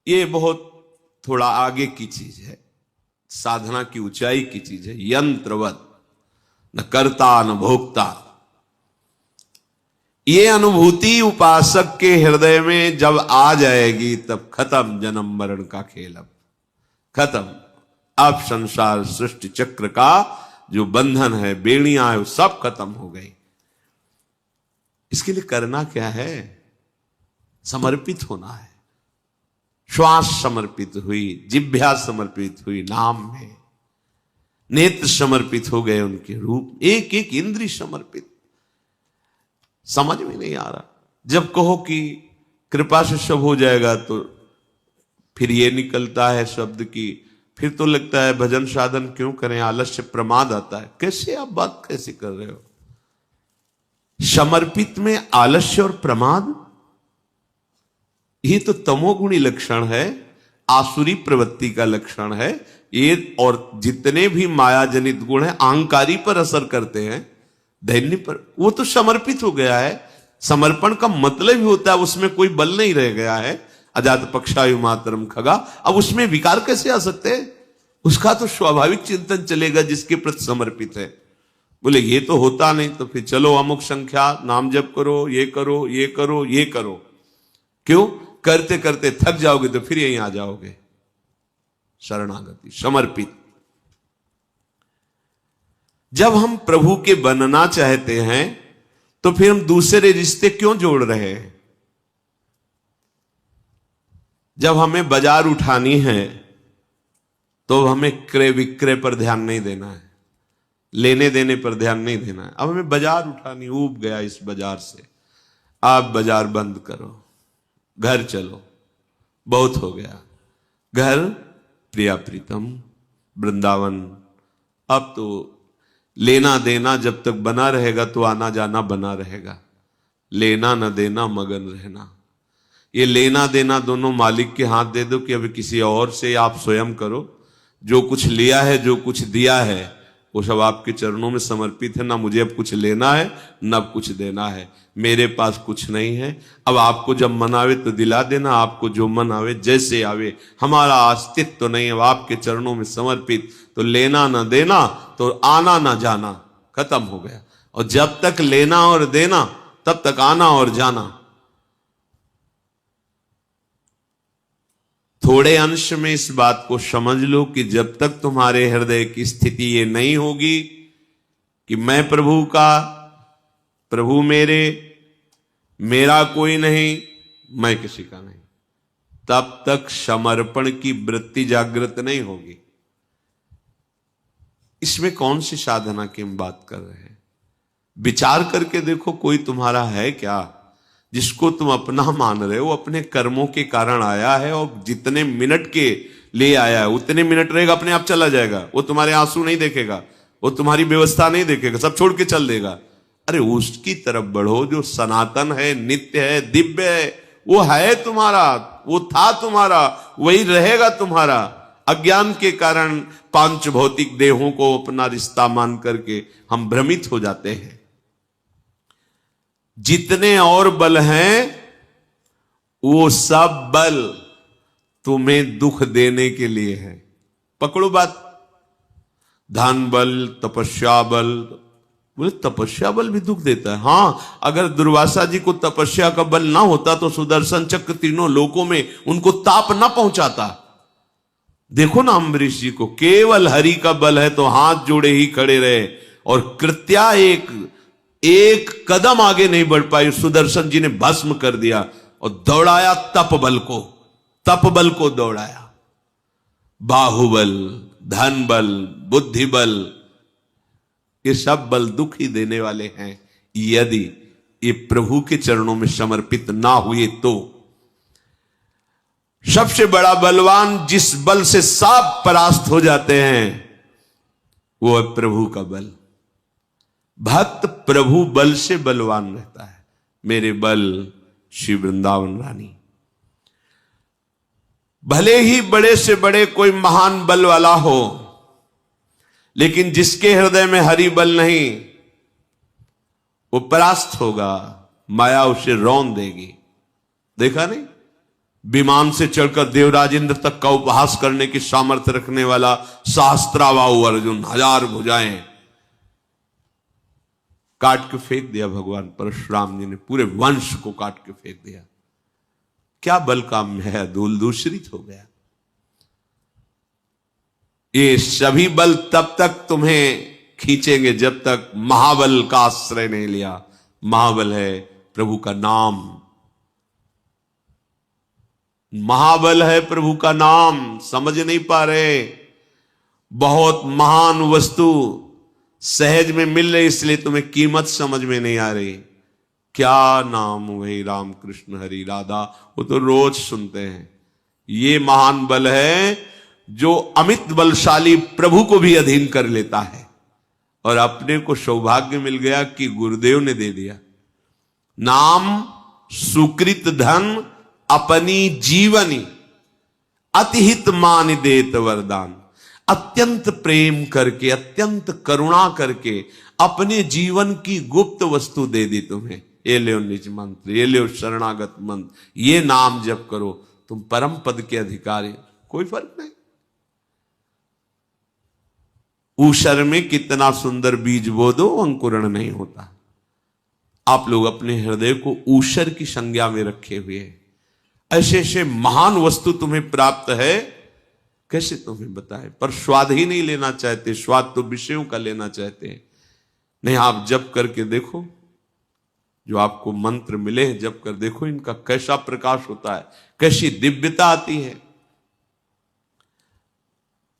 ये बहुत थोड़ा आगे की चीज है, साधना की ऊंचाई की चीज है। यंत्रवत, न कर्ता न भोक्ता, ये अनुभूति उपासक के हृदय में जब आ जाएगी तब खत्म जन्म मरण का खेल। अब खत्म। अब संसार सृष्टि चक्र का जो बंधन है, बेड़ियां है, वो सब खत्म हो गई। इसके लिए करना क्या है? समर्पित होना है। श्वास समर्पित हुई, जिह्वा समर्पित हुई नाम में, नेत्र समर्पित हो गए उनके रूप, एक एक इंद्रिय समर्पित। समझ में नहीं आ रहा। जब कहो कि कृपा से सब हो जाएगा तो फिर ये निकलता है शब्द की, फिर तो लगता है भजन साधन क्यों करें, आलस्य प्रमाद आता है। कैसे आप बात कैसे कर रहे हो? समर्पित में आलस्य और प्रमाद, ये तो तमोगुणी लक्षण है, आसुरी प्रवृत्ति का लक्षण है ये। और जितने भी माया जनित गुण है अहंकारी पर असर करते हैं, दैन्य पर, वो तो समर्पित हो गया है। समर्पण का मतलब ही होता है उसमें कोई बल नहीं रह गया है। अजात पक्षायु मातरम खगा, अब उसमें विकार कैसे आ सकते हैं? उसका तो स्वाभाविक चिंतन चलेगा जिसके प्रति समर्पित है। बोले ये तो होता नहीं, तो फिर चलो अमुक संख्या नाम जप करो, ये करो, ये करो, ये करो। क्यों? करते करते थक जाओगे तो फिर यहीं आ जाओगे। शरणागति, समर्पित। जब हम प्रभु के बनना चाहते हैं तो फिर हम दूसरे रिश्ते क्यों जोड़ रहे हैं? जब हमें बाजार उठानी है तो हमें क्रय विक्रय पर ध्यान नहीं देना है, लेने देने पर ध्यान नहीं देना है। अब हमें बाजार उठानी, ऊब गया इस बाजार से, आप बाजार बंद करो, घर चलो, बहुत हो गया। घर, प्रिया प्रीतम, वृंदावन। अब तो लेना देना जब तक बना रहेगा तो आना जाना बना रहेगा। लेना न देना मगन रहना। ये लेना देना दोनों मालिक के हाथ दे दो कि अब किसी और से आप स्वयं करो। जो कुछ लिया है, जो कुछ दिया है, वो सब आपके चरणों में समर्पित है। ना मुझे अब कुछ लेना है, ना अब कुछ देना है। मेरे पास कुछ नहीं है। अब आपको जब मन आवे तो दिला देना, आपको जो मन आवे, जैसे आवे। हमारा अस्तित्व तो नहीं, अब आपके चरणों में समर्पित। तो लेना ना देना, तो आना ना जाना, खत्म हो गया। और जब तक लेना और देना, तब तक आना और जाना। थोड़े अंश में इस बात को समझ लो कि जब तक तुम्हारे हृदय की स्थिति ये नहीं होगी कि मैं प्रभु का, प्रभु मेरे, मेरा कोई नहीं, मैं किसी का नहीं, तब तक समर्पण की वृत्ति जागृत नहीं होगी। इसमें कौन सी साधना की हम बात कर रहे हैं? विचार करके देखो, कोई तुम्हारा है क्या जिसको तुम अपना मान रहे हो? अपने कर्मों के कारण आया है और जितने मिनट के लिए आया है उतने मिनट रहेगा, अपने आप चला जाएगा। वो तुम्हारे आंसू नहीं देखेगा, वो तुम्हारी व्यवस्था नहीं देखेगा, सब छोड़ के चल देगा। अरे उसकी तरफ बढ़ो जो सनातन है, नित्य है, दिव्य है। वो है तुम्हारा, वो था तुम्हारा, वही रहेगा तुम्हारा। अज्ञान के कारण पांच भौतिक देहों को अपना रिश्ता मान करके हम भ्रमित हो जाते हैं। जितने और बल हैं वो सब बल तुम्हें दुख देने के लिए है। पकड़ो बात। धन बल, तपस्या बल। बोले तपस्या बल भी दुख देता है? हां, अगर दुर्वासा जी को तपस्या का बल ना होता तो सुदर्शन चक्र तीनों लोकों में उनको ताप ना पहुंचाता। देखो ना अम्बरीश जी को, केवल हरि का बल है तो हाथ जोड़े ही खड़े रहे और कृत्या एक कदम आगे नहीं बढ़ पाई। सुदर्शन जी ने भस्म कर दिया और दौड़ाया तप बल को दौड़ाया। बाहुबल, धन बल, बुद्धि बल, ये सब बल दुख ही देने वाले हैं यदि ये प्रभु के चरणों में समर्पित ना हुए तो। सबसे बड़ा बलवान जिस बल से सब परास्त हो जाते हैं वो है प्रभु का बल। भक्त प्रभु बल से बलवान रहता है। मेरे बल श्री वृंदावन रानी। भले ही बड़े से बड़े कोई महान बल वाला हो, लेकिन जिसके हृदय में हरि बल नहीं, वो परास्त होगा, माया उसे रौंद देगी। देखा नहीं? विमान से चढ़कर देवराज इंद्र तक का उपहास करने की सामर्थ्य रखने वाला सहस्त्राबाहु अर्जुन, 1000 भुजाएं, काट के फेंक दिया भगवान परशुराम जी ने, पूरे वंश को काट के फेंक दिया। क्या बल काम है, दूषित हो गया। ये सभी बल तब तक तुम्हें खींचेंगे जब तक महाबल का आश्रय नहीं लिया। महाबल है प्रभु का नाम, महाबल है प्रभु का नाम। समझ नहीं पा रहे, बहुत महान वस्तु सहज में मिल रही, इसलिए तुम्हें कीमत समझ में नहीं आ रही। क्या नाम, वही राम कृष्ण हरि राधा, वो तो रोज सुनते हैं। ये महान बल है जो अमित बलशाली प्रभु को भी अधीन कर लेता है। और अपने को सौभाग्य मिल गया कि गुरुदेव ने दे दिया। नाम सुकृत धन अपनी जीवनी, अतिहित मान देत वरदान। अत्यंत प्रेम करके, अत्यंत करुणा करके अपने जीवन की गुप्त वस्तु दे दी तुम्हें। ये लो निज मंत्र, ये लो शरणागत मंत्र, ये नाम जप करो, तुम परम पद के अधिकारी। कोई फर्क नहीं। ऊषर में कितना सुंदर बीज बो दो, अंकुरण नहीं होता। आप लोग अपने हृदय को ऊषर की संज्ञा में रखे हुए हैं। ऐसे ऐसे महान वस्तु तुम्हें प्राप्त है, कैसे तुम्हें बताए, पर स्वाद ही नहीं लेना चाहते। स्वाद तो विषयों का लेना चाहते हैं। नहीं, आप जप करके देखो, जो आपको मंत्र मिले जप कर देखो, इनका कैसा प्रकाश होता है, कैसी दिव्यता आती है।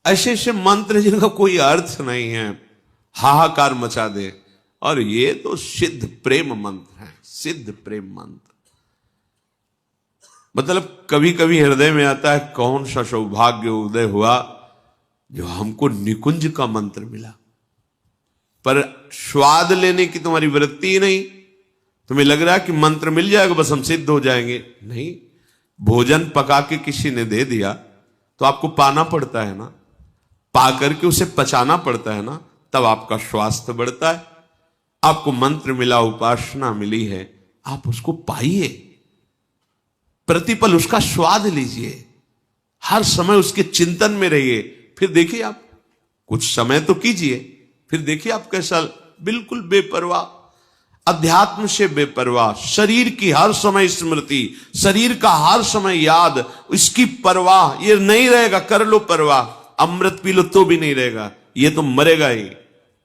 ऐसे ऐसे मंत्र जिनका कोई अर्थ नहीं है, हाहाकार मचा दे। और ये तो सिद्ध प्रेम मंत्र है, सिद्ध प्रेम मंत्र। मतलब कभी कभी हृदय में आता है, कौन सा सौभाग्य उदय हुआ जो हमको निकुंज का मंत्र मिला। पर स्वाद लेने की तुम्हारी वृत्ति ही नहीं। तुम्हें लग रहा है कि मंत्र मिल जाएगा बस हम सिद्ध हो जाएंगे। नहीं, भोजन पका के किसी ने दे दिया तो आपको पाना पड़ता है ना, पा करके उसे पचाना पड़ता है ना, तब आपका स्वास्थ्य बढ़ता है। आपको मंत्र मिला, उपासना मिली है, आप उसको पाइए, प्रतिपल उसका स्वाद लीजिए, हर समय उसके चिंतन में रहिए। फिर देखिए, आप कुछ समय तो कीजिए, फिर देखिए आप कैसा, बिल्कुल बेपरवाह, अध्यात्म से बेपरवाह, शरीर की हर समय स्मृति, शरीर का हर समय याद, इसकी परवाह, ये नहीं रहेगा। कर लो परवाह, अमृत पी लो तो भी नहीं रहेगा, ये तो मरेगा ही।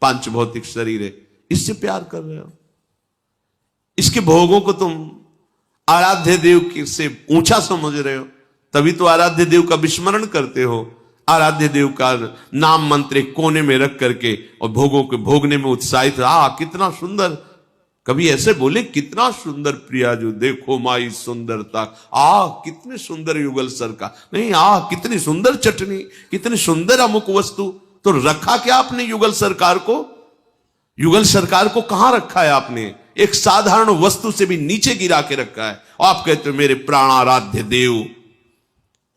पांच भौतिक शरीर है, इससे प्यार कर रहे हो, इसके भोगों को तुम आराध्य देव से ऊंचा समझ रहे हो, तभी तो आराध्य देव का विस्मरण करते हो। आराध्य देव का नाम मंत्र कोने में रख करके और भोगों के भोगने में उत्साहित, कितना सुंदर। कभी ऐसे बोले, कितना सुंदर प्रिया जो देखो माई सुंदरता, कितने सुंदर युगल सर का, नहीं, कितनी सुंदर चटनी, कितनी सुंदर अमुक वस्तु। तो रखा क्या आपने युगल सरकार को? युगल सरकार को कहां रखा है आपने? एक साधारण वस्तु से भी नीचे गिरा के रखा है। और आप कहते हो मेरे प्राणाराध्य देव।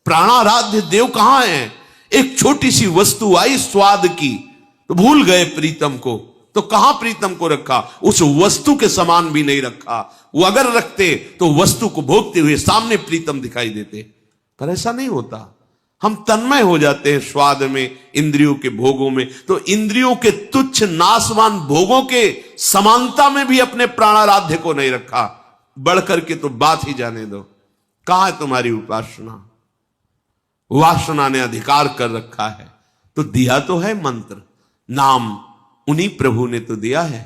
प्राणाराध्य देव कहां है? एक छोटी सी वस्तु आई स्वाद की तो भूल गए प्रीतम को, तो कहां प्रीतम को रखा? उस वस्तु के समान भी नहीं रखा। वो अगर रखते तो वस्तु को भोगते हुए सामने प्रीतम दिखाई देते, पर ऐसा नहीं होता। हम तन्मय हो जाते हैं स्वाद में, इंद्रियों के भोगों में। तो इंद्रियों के तुच्छ नाशवान भोगों के समानता में भी अपने प्राणाराध्य को नहीं रखा। बढ़कर के तो बात ही जाने दो। कहां है तुम्हारी उपासना? वासना ने अधिकार कर रखा है। तो दिया तो है मंत्र, नाम उन्हीं प्रभु ने तो दिया है।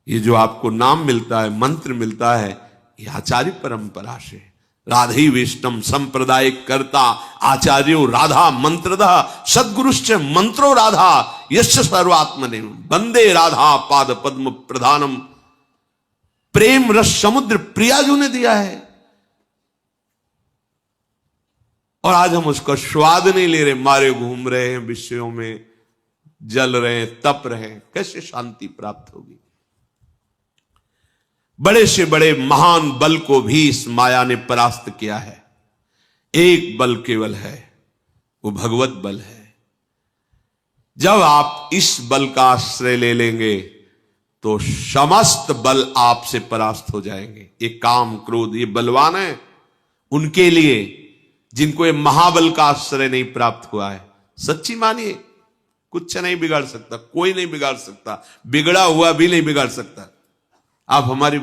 ये जो आपको नाम मिलता है, मंत्र मिलता है, ये आचार्य परंपरा से। राधे विष्णम संप्रदायिक कर्ता आचार्यो राधा मंत्रदा सद्गुरुश्च मंत्रो राधा यश सर्वात्मने वंदे राधा पाद पद्म प्रधानम। प्रेम रस समुद्र प्रियाजू ने दिया है, और आज हम उसका स्वाद नहीं ले रहे, मारे घूम रहे हैं विषयों में, जल रहे हैं, तप रहे हैं। कैसे शांति प्राप्त होगी? बड़े से बड़े महान बल को भी इस माया ने परास्त किया है। एक बल केवल है, वो भगवत बल है। जब आप इस बल का आश्रय ले लेंगे तो समस्त बल आपसे परास्त हो जाएंगे। ये काम क्रोध, ये बलवान है, उनके लिए जिनको ये महाबल का आश्रय नहीं प्राप्त हुआ है। सच्ची मानिए, कुछ नहीं बिगाड़ सकता, कोई नहीं बिगाड़ सकता, बिगड़ा हुआ भी नहीं बिगाड़ सकता। आप हमारी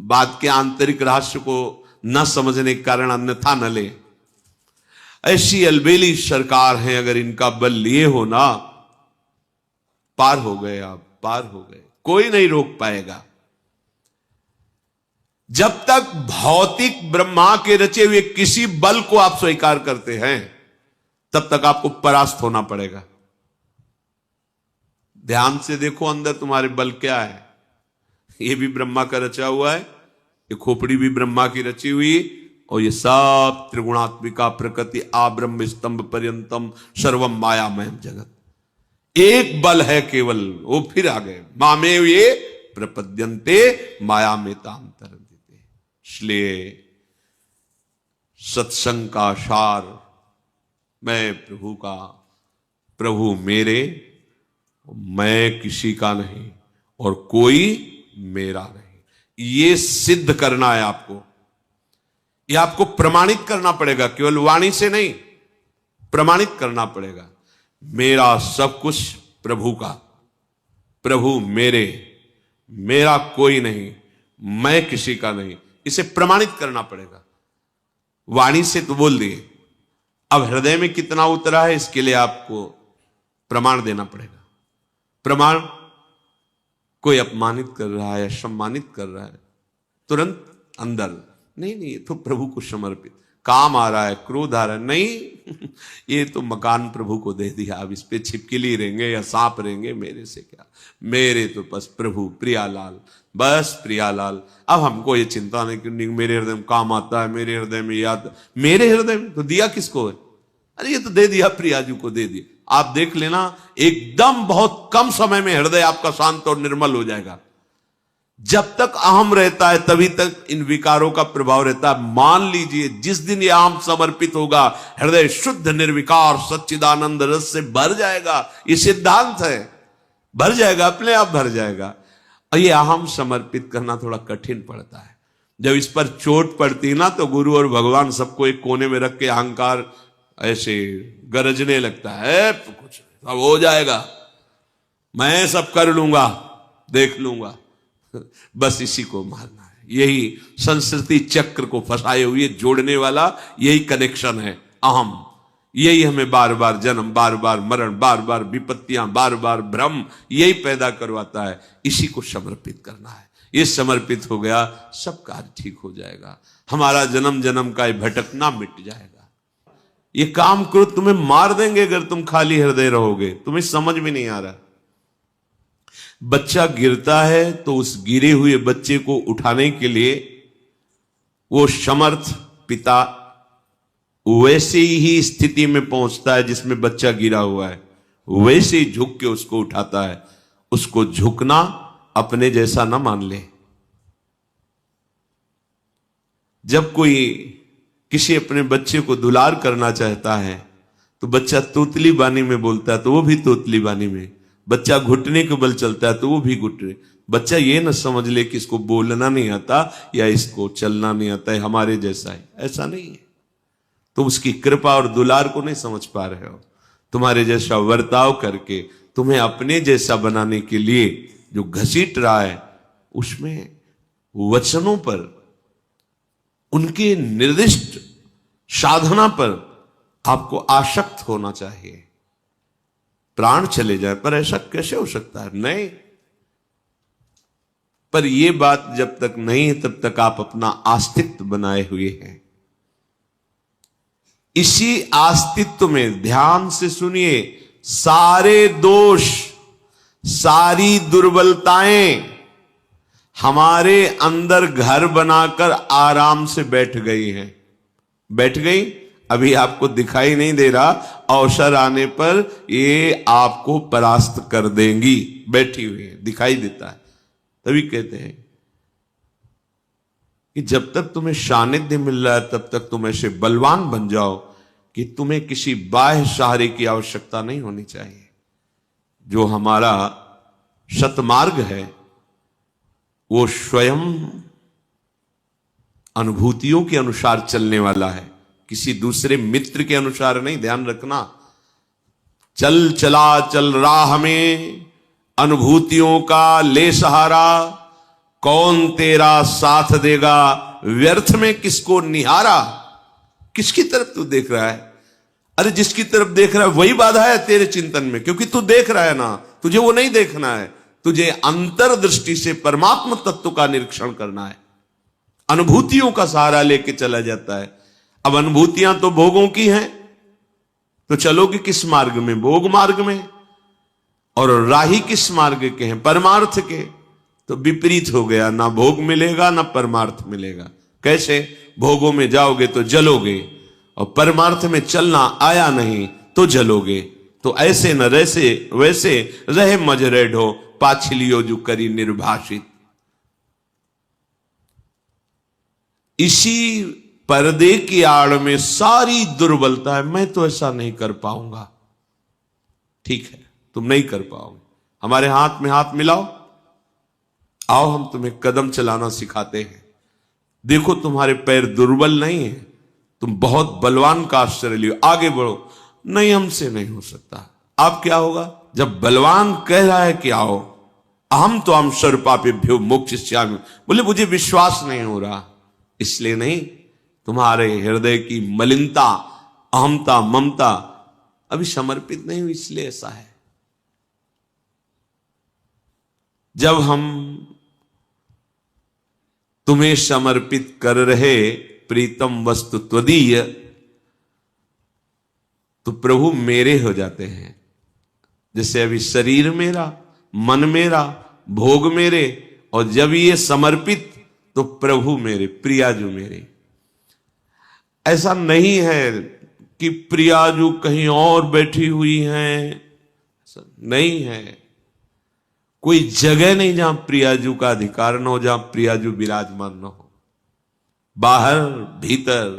बात के आंतरिक रहस्य को न समझने के कारण अन्यथा न ले। ऐसी अलबेली सरकार है, अगर इनका बल लिए हो ना, पार हो गए, आप पार हो गए, कोई नहीं रोक पाएगा। जब तक भौतिक ब्रह्मा के रचे हुए किसी बल को आप स्वीकार करते हैं, तब तक आपको परास्त होना पड़ेगा। ध्यान से देखो अंदर तुम्हारे बल क्या है। ये भी ब्रह्मा का रचा हुआ है, ये खोपड़ी भी ब्रह्मा की रची हुई, और ये सब त्रिगुणात्मिका प्रकृति आब्रह्म स्तंभ पर्यंतम सर्वम मायामय जगत। एक बल है केवल, वो फिर आ गए, मामेव ये प्रपद्यन्ते माया में तांतर। इसलिए सत्संग का सार, मैं प्रभु का, प्रभु मेरे, मैं किसी का नहीं और कोई मेरा नहीं, ये सिद्ध करना है आपको। ये आपको प्रमाणित करना पड़ेगा, केवल वाणी से नहीं, प्रमाणित करना पड़ेगा। मेरा सब कुछ प्रभु का, प्रभु मेरे, मेरा कोई नहीं, मैं किसी का नहीं, इसे प्रमाणित करना पड़ेगा। वाणी से तो बोल दिए, अब हृदय में कितना उतरा है इसके लिए आपको प्रमाण देना पड़ेगा। प्रमाण, कोई अपमानित कर रहा है, सम्मानित कर रहा है, तुरंत अंदर नहीं नहीं, ये तो प्रभु को समर्पित। काम आ रहा है, क्रोध आ रहा है, नहीं ये तो मकान प्रभु को दे दिया, अब इस पे छिपकली रहेंगे या सांप रहेंगे, मेरे से क्या, मेरे तो बस प्रभु प्रियालाल, बस प्रियालाल। अब हमको ये चिंता नहीं कि मेरे हृदय में काम आता है, मेरे हृदय में याद, मेरे हृदय में तो दिया किसको है? अरे ये तो दे दिया, प्रिया जी को दे दिया। आप देख लेना, एकदम बहुत कम समय में हृदय आपका शांत और निर्मल हो जाएगा। जब तक अहम रहता है तभी तक इन विकारों का प्रभाव रहता है। मान लीजिए जिस दिन ये अहम समर्पित होगा, हृदय शुद्ध निर्विकार सच्चिदानंद रस से भर जाएगा। ये सिद्धांत है, भर जाएगा, अपने आप भर जाएगा। और ये अहम समर्पित करना थोड़ा कठिन पड़ता है। जब इस पर चोट पड़ती ना, तो गुरु और भगवान सबको एक कोने में रख के अहंकार ऐसे गरजने लगता है, तो कुछ सब हो जाएगा, मैं सब कर लूंगा, देख लूंगा। बस इसी को मारना है। यही संस्कृति चक्र को फंसाए हुए जोड़ने वाला यही कनेक्शन है, अहम। यही हमें बार बार जन्म, बार बार मरण, बार बार विपत्तियां, बार बार भ्रम, यही पैदा करवाता है। इसी को समर्पित करना है। ये समर्पित हो गया, सब कार्य ठीक हो जाएगा। हमारा जन्म जन्म का ये भटकना मिट जाएगा। ये काम क्रोध तुम्हें मार देंगे अगर तुम खाली हृदय रहोगे। तुम्हें समझ में नहीं आ रहा। बच्चा गिरता है तो उस गिरे हुए बच्चे को उठाने के लिए वो समर्थ पिता वैसे ही स्थिति में पहुंचता है जिसमें बच्चा गिरा हुआ है, वैसे ही झुक के उसको उठाता है। उसको झुकना अपने जैसा ना मान ले। जब कोई किसी अपने बच्चे को दुलार करना चाहता है तो बच्चा तोतली बानी में बोलता है तो वो भी तोतली बानी में, बच्चा घुटने के बल चलता है तो वो भी घुटने। बच्चा ये ना समझ ले कि इसको बोलना नहीं आता या इसको चलना नहीं आता है, हमारे जैसा है, ऐसा नहीं है। तुम उसकी कृपा और दुलार को नहीं समझ पा रहे हो। तुम्हारे जैसा वर्ताव करके तुम्हें अपने जैसा बनाने के लिए जो घसीट रहा है, उसमें वचनों पर, उनके निर्दिष्ट साधना पर आपको आसक्त होना चाहिए। प्राण चले जाए पर ऐसा कैसे हो सकता है? नहीं, पर यह बात जब तक नहीं है तब तक आप अपना अस्तित्व बनाए हुए हैं। इसी अस्तित्व में ध्यान से सुनिए, सारे दोष, सारी दुर्बलताएं हमारे अंदर घर बनाकर आराम से बैठ गई हैं। बैठ गई, अभी आपको दिखाई नहीं दे रहा, अवसर आने पर ये आपको परास्त कर देंगी। बैठी हुई है, दिखाई देता है। तभी कहते हैं कि जब तक तुम्हें सानिध्य मिल रहा है तब तक तुम ऐसे बलवान बन जाओ कि तुम्हें किसी बाह्य सहारे की आवश्यकता नहीं होनी चाहिए। जो हमारा सतमार्ग है वो स्वयं अनुभूतियों के अनुसार चलने वाला है, किसी दूसरे मित्र के अनुसार नहीं। ध्यान रखना, चल चला चल राह में अनुभूतियों का ले सहारा, कौन तेरा साथ देगा व्यर्थ में किसको निहारा। किसकी तरफ तू देख रहा है? अरे जिसकी तरफ देख रहा है वही बाधा है तेरे चिंतन में, क्योंकि तू देख रहा है ना, तुझे वो नहीं देखना है। तुझे अंतर्दृष्टि से परमात्मा तत्व का निरीक्षण करना है। अनुभूतियों का सहारा लेके चला जाता है। अब अनुभूतियां तो भोगों की हैं, तो चलोगे किस मार्ग में? भोग मार्ग में। और राही किस मार्ग के हैं? परमार्थ के। तो विपरीत हो गया, ना भोग मिलेगा ना परमार्थ मिलेगा। कैसे? भोगों में जाओगे तो जलोगे, और परमार्थ में चलना आया नहीं तो जलोगे। तो ऐसे न वैसे वैसे रहे मजरे ढो, पाछलियो जो करी निर्भाषित। इसी पर्दे की आड़ में सारी दुर्बलता है। मैं तो ऐसा नहीं कर पाऊंगा। ठीक है, तुम नहीं कर पाओगे। हमारे हाथ में हाथ मिलाओ, आओ हम तुम्हें कदम चलाना सिखाते हैं। देखो तुम्हारे पैर दुर्बल नहीं है, तुम बहुत बलवान का आश्रय लियो, आगे बढ़ो। नहीं, हमसे नहीं हो सकता। अब क्या होगा? जब बलवान कह रहा है कि आओ, अहम तो हम सर्वपापेभ्यो मोक्षयिष्यामि, बोले मुझे विश्वास नहीं हो रहा। इसलिए नहीं, तुम्हारे हृदय की मलिनता, अहमता, ममता अभी समर्पित नहीं हुई, इसलिए ऐसा है। जब हम तुम्हें समर्पित कर रहे प्रीतम वस्तु त्वदीय, तो प्रभु मेरे हो जाते हैं। जैसे अभी शरीर मेरा, मन मेरा, भोग मेरे, और जब ये समर्पित तो प्रभु मेरे, प्रियाजू मेरे। ऐसा नहीं है कि प्रियाजू कहीं और बैठी हुई हैं, ऐसा नहीं है। कोई जगह नहीं जहां प्रियाजू का अधिकार न हो, जहां प्रियाजू विराजमान न हो। बाहर भीतर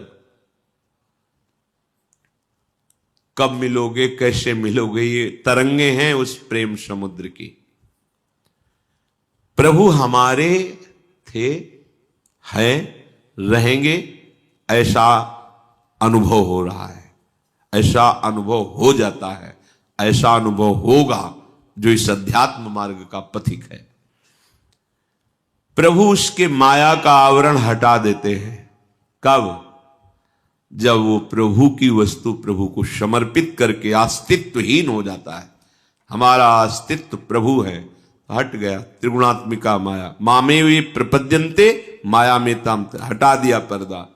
कब मिलोगे, कैसे मिलोगे, ये तरंगे हैं उस प्रेम समुद्र की। प्रभु हमारे थे, हैं, रहेंगे, ऐसा अनुभव हो रहा है, ऐसा अनुभव हो जाता है, ऐसा अनुभव होगा जो इस अध्यात्म मार्ग का पथिक है। प्रभु उसके माया का आवरण हटा देते हैं। कब? जब वो प्रभु की वस्तु प्रभु को समर्पित करके अस्तित्वहीन हो जाता है। हमारा अस्तित्व प्रभु है, हट गया त्रिगुणात्मिका माया। मामे वे प्रपद्यन्ते माया में ताम, हटा दिया पर्दा।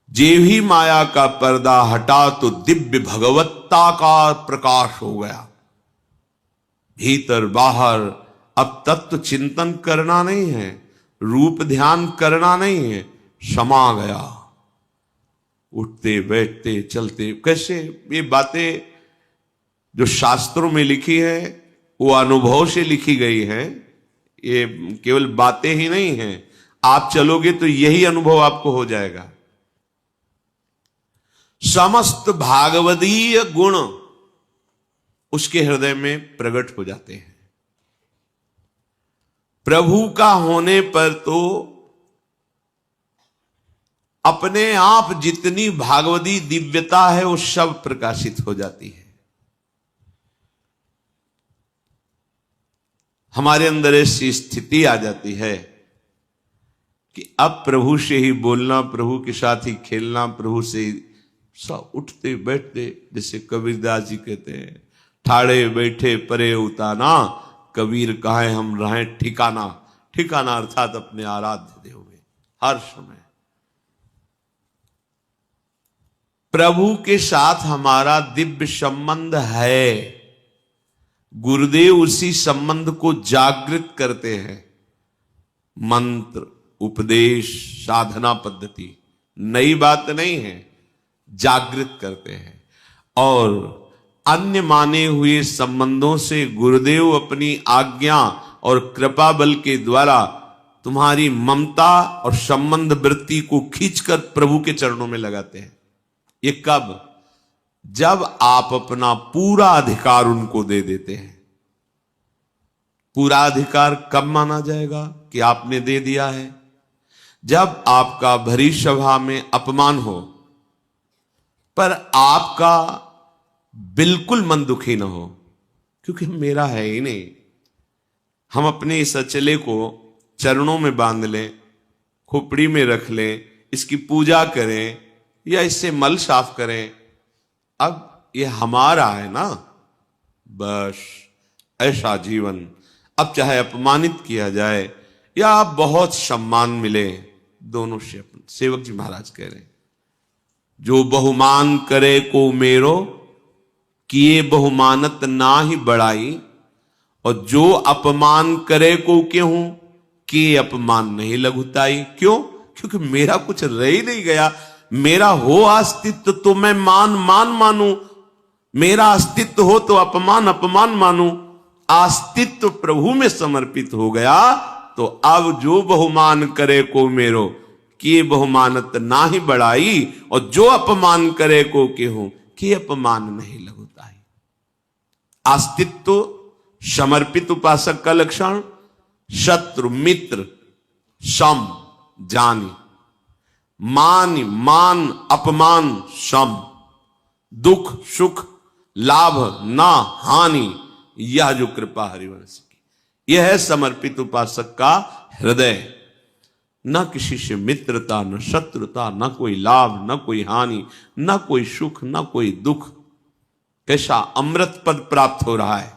जे ही माया का पर्दा हटा तो दिव्य भगवत्ता का प्रकाश हो गया। भीतर बाहर अब तत्व चिंतन करना नहीं है, रूप ध्यान करना नहीं है, समा गया। उठते बैठते चलते, कैसे ये बातें जो शास्त्रों में लिखी है वो अनुभव से लिखी गई है। ये केवल बातें ही नहीं हैं, आप चलोगे तो यही अनुभव आपको हो जाएगा। समस्त भागवदीय गुण उसके हृदय में प्रकट हो जाते हैं। प्रभु का होने पर तो अपने आप जितनी भागवती दिव्यता है वो सब प्रकाशित हो जाती है। हमारे अंदर ऐसी स्थिति आ जाती है कि अब प्रभु से ही बोलना, प्रभु के साथ ही खेलना, प्रभु से सब उठते बैठते, जैसे कबीरदास जी कहते हैं, ठाड़े बैठे परे उताना, कबीर कहे हम रहें ठिकाना। ठिकाना अर्थात अपने आराध्य देव में हर समय प्रभु के साथ हमारा दिव्य संबंध है। गुरुदेव उसी संबंध को जागृत करते हैं। मंत्र, उपदेश, साधना पद्धति नई बात नहीं है, जागृत करते हैं। और अन्य माने हुए संबंधों से गुरुदेव अपनी आज्ञा और कृपा बल के द्वारा तुम्हारी ममता और संबंध वृत्ति को खींचकर प्रभु के चरणों में लगाते हैं। ये कब? जब आप अपना पूरा अधिकार उनको दे देते हैं। पूरा अधिकार कब माना जाएगा कि आपने दे दिया है? जब आपका भरी सभा में अपमान हो पर आपका बिल्कुल मन दुखी ना हो, क्योंकि मेरा है ही नहीं। हम अपने इस अचले को चरणों में बांध लें, खोपड़ी में रख लें, इसकी पूजा करें या इससे मल साफ करें, अब ये हमारा है ना, बस ऐसा जीवन। अब चाहे अपमानित किया जाए या बहुत सम्मान मिले, दोनों से अपन। सेवक जी महाराज कह रहे हैं, जो बहुमान करे को मेरो, किए बहुमानत ना ही बढ़ाई, और जो अपमान करे को केहूं, किए अपमान नहीं लघुताई। क्यों? क्योंकि मेरा कुछ रह ही नहीं गया। मेरा हो अस्तित्व तो मैं मान मानूं, मेरा अस्तित्व हो तो अपमान अपमान मानूं। अस्तित्व प्रभु में समर्पित हो गया तो अब जो बहुमान करे को मेरो, किए बहुमानत ना ही बढ़ाई, और जो अपमान करे को केहूं, कि अपमान नहीं लघुताई। अस्तित्व समर्पित उपासक का लक्षण शत्रु मित्र सम जानी, मान अपमान सम, दुख सुख लाभ ना हानि, यह जो कृपा हरिवंश की, यह है समर्पित उपासक का हृदय। न किसी से मित्रता, न शत्रुता, न कोई लाभ, न कोई हानि, न कोई सुख, न कोई दुख। कैसा अमृत पद प्राप्त हो रहा है,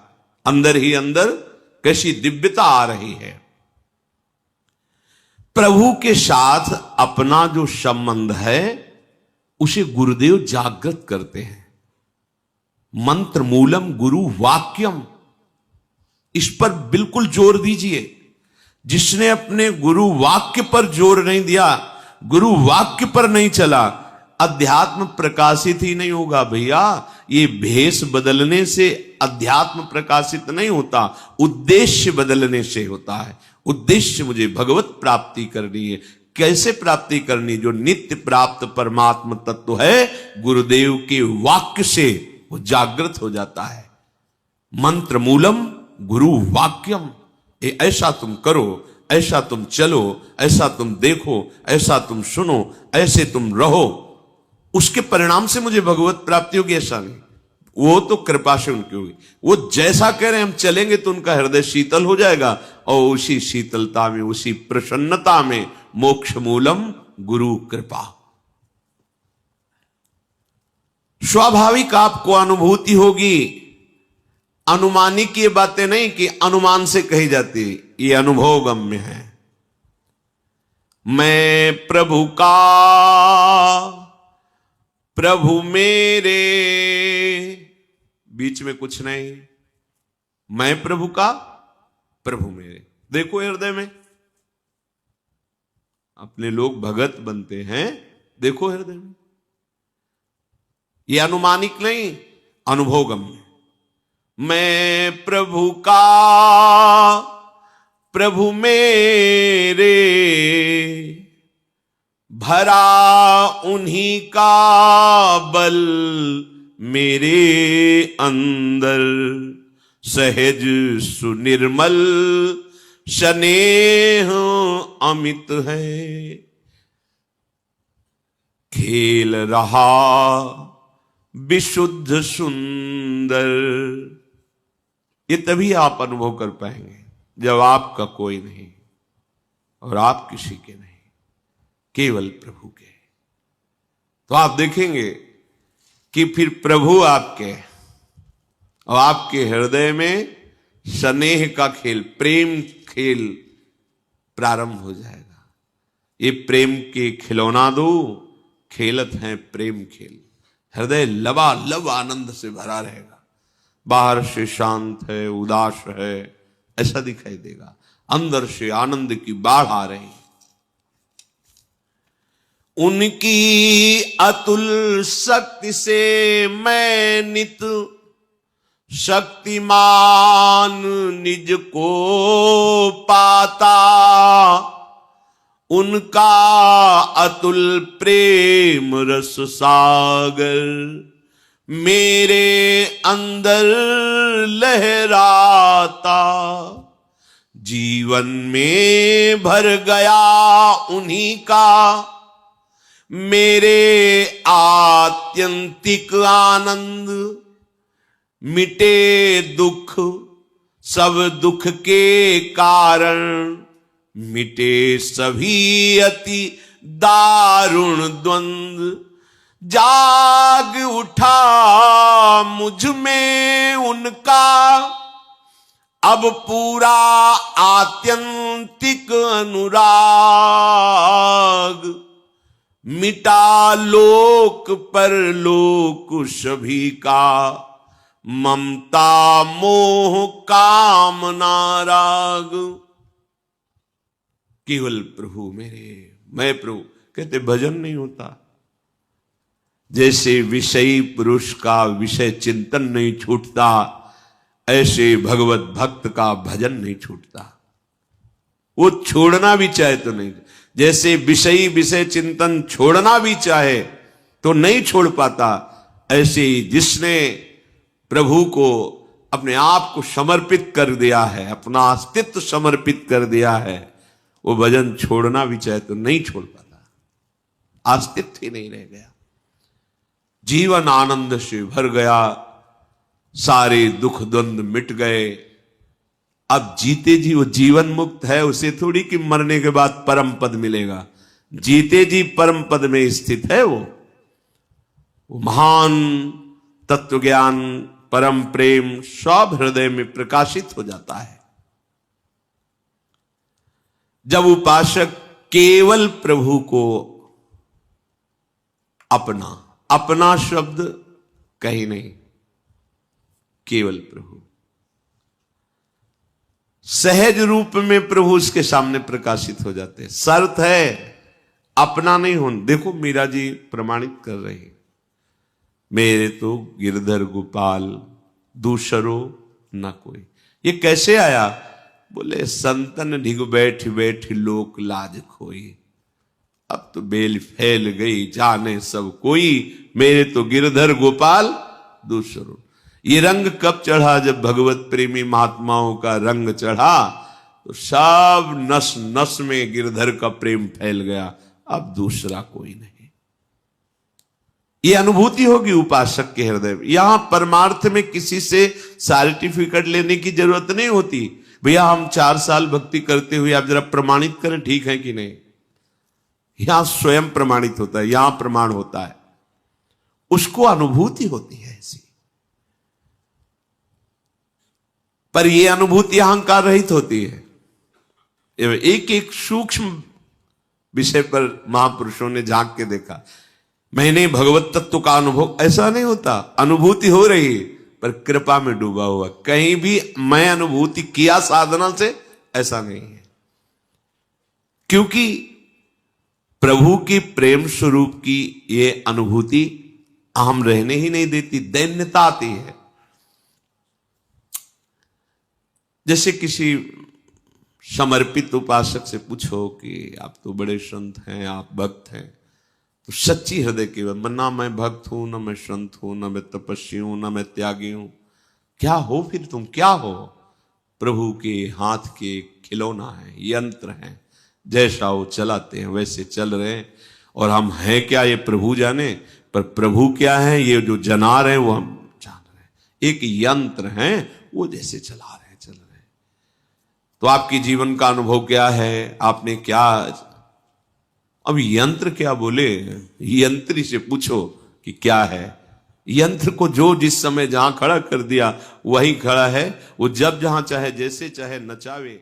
अंदर ही अंदर कैसी दिव्यता आ रही है। प्रभु के साथ अपना जो संबंध है उसे गुरुदेव जागृत करते हैं। मंत्र मूलम गुरु वाक्यम, इस पर बिल्कुल जोर दीजिए। जिसने अपने गुरु वाक्य पर जोर नहीं दिया, गुरु वाक्य पर नहीं चला, अध्यात्म प्रकाशित ही नहीं होगा भैया। ये भेष बदलने से अध्यात्म प्रकाशित नहीं होता, उद्देश्य बदलने से होता है। उद्देश्य मुझे भगवत प्राप्ति करनी है। कैसे प्राप्ति करनी? जो नित्य प्राप्त परमात्म तत्व है, गुरुदेव के वाक्य से वो जागृत हो जाता है। मंत्र मूलम गुरु वाक्यम, ऐसा तुम करो, ऐसा तुम चलो, ऐसा तुम देखो, ऐसा तुम सुनो, ऐसे तुम रहो, उसके परिणाम से मुझे भगवत प्राप्ति होगी, ऐसा नहीं। वो तो कृपा से उनकी होगी। वो जैसा कह रहे हैं हम चलेंगे तो उनका हृदय शीतल हो जाएगा, और उसी शीतलता में, उसी प्रसन्नता में मोक्ष मूलम गुरु कृपा। स्वाभाविक आपको अनुभूति होगी। अनुमानिक ये बातें नहीं कि अनुमान से कही जाती, ये अनुभव गम्य है। मैं प्रभु का प्रभु मेरे, बीच में कुछ नहीं। मैं प्रभु का प्रभु मेरे। देखो हृदय में अपने लोग भगत बनते हैं, देखो हृदय में। ये अनुमानिक नहीं, अनुभवगम्य। मैं प्रभु का प्रभु मेरे, भरा उन्हीं का बल मेरे अंदर, सहज सुनिर्मल स्नेह अमित है, खेल रहा विशुद्ध सुंदर। ये तभी आप अनुभव कर पाएंगे जब आपका कोई नहीं और आप किसी के नहीं, केवल प्रभु के। तो आप देखेंगे कि फिर प्रभु आपके और आपके हृदय में स्नेह का खेल, प्रेम खेल प्रारंभ हो जाएगा। ये प्रेम के खिलौना दो, खेलत हैं प्रेम खेल। हृदय लबालब आनंद से भरा रहेगा। बाहर से शांत है, उदास है, ऐसा दिखाई देगा, अंदर से आनंद की बाढ़ आ रही। उनकी अतुल शक्ति से मैं नित शक्तिमान निज को पाता, उनका अतुल प्रेम रस सागर मेरे अंदर लहराता। जीवन में भर गया उन्हीं का मेरे आत्यंतिक आनंद। मिटे दुख सब दुख के कारण, मिटे सभी अति दारुण द्वंद्व। जाग उठा मुझ में उनका अब पूरा आत्यंतिक अनुराग। मिटा लोक पर लोक सभी का, ममता मोह कामना राग। केवल प्रभु मेरे, मैं प्रभु। कहते भजन नहीं होता। जैसे विषयी पुरुष का विषय चिंतन नहीं छूटता, ऐसे भगवत भक्त का भजन नहीं छूटता। वो छोड़ना भी चाहे तो नहीं। जैसे विषयी विषय चिंतन छोड़ना भी चाहे तो नहीं छोड़ पाता, ऐसे ही जिसने प्रभु को अपने आप को समर्पित कर दिया है, अपना अस्तित्व समर्पित कर दिया है, वो भजन छोड़ना भी चाहे तो नहीं छोड़ पाता। अस्तित्व ही नहीं रह गया। जीवन आनंद से भर गया, सारे दुख द्वंद्व मिट गए। अब जीते जी वो जीवन मुक्त है, उसे थोड़ी कि मरने के बाद परम पद मिलेगा। जीते जी परम पद में स्थित है वो महान तत्व ज्ञान परम प्रेम सब हृदय में प्रकाशित हो जाता है। जब उपासक केवल प्रभु को अपना, अपना शब्द कहीं नहीं, केवल प्रभु सहज रूप में प्रभु उसके सामने प्रकाशित हो जाते हैं। शर्त है अपना नहीं होना। देखो मीरा जी प्रमाणित कर रही, मेरे तो गिरधर गोपाल दूसरो न कोई। ये कैसे आया? बोले संतन ढिग बैठ बैठ लोक लाज खोई। अब तो बेल फैल गई जाने सब कोई, मेरे तो गिरधर गोपाल दूसरो। ये रंग कब चढ़ा? जब भगवत प्रेमी महात्माओं का रंग चढ़ा तो सब नस नस में गिरधर का प्रेम फैल गया। अब दूसरा कोई नहीं। ये अनुभूति होगी उपासक के हृदय में। यहां परमार्थ में किसी से सर्टिफिकेट लेने की जरूरत नहीं होती। भैया हम 4 साल भक्ति करते हुए आप जरा प्रमाणित करें ठीक है कि नहीं। यहां स्वयं प्रमाणित होता है, यहां प्रमाण होता है, उसको अनुभूति होती है ऐसी। पर यह अनुभूति अहंकार रहित होती है। एक एक सूक्ष्म विषय पर महापुरुषों ने झांक के देखा। मैंने भगवत तत्व का अनुभव, ऐसा नहीं होता। अनुभूति हो रही पर कृपा में डूबा हुआ। कहीं भी मैं अनुभूति किया साधना से, ऐसा नहीं है। क्योंकि प्रभु की प्रेम स्वरूप की ये अनुभूति अहम रहने ही नहीं देती, दैन्यता आती है। जैसे किसी समर्पित उपासक से पूछो कि आप तो बड़े संत हैं, आप भक्त हैं, तो सच्ची हृदय की बात, ना मैं भक्त हूं, ना मैं संत हूं, ना मैं तपस्वी हूं, ना मैं त्यागी हूं। क्या हो फिर तुम? क्या हो? प्रभु के हाथ के खिलौना है, यंत्र हैं। जैसा वो चलाते हैं वैसे चल रहे हैं। और हम हैं क्या ये प्रभु जाने, पर प्रभु क्या है ये जो जना रहे हैं वो हम जान रहे हैं। एक यंत्र है, वो जैसे चला रहे हैं चल रहे हैं। तो आपकी जीवन का अनुभव क्या है? आपने क्या, अब यंत्र क्या बोले, यंत्री से पूछो कि क्या है। यंत्र को जो जिस समय जहां खड़ा कर दिया वहीं खड़ा है। वो जब जहां चाहे जैसे चाहे नचावे।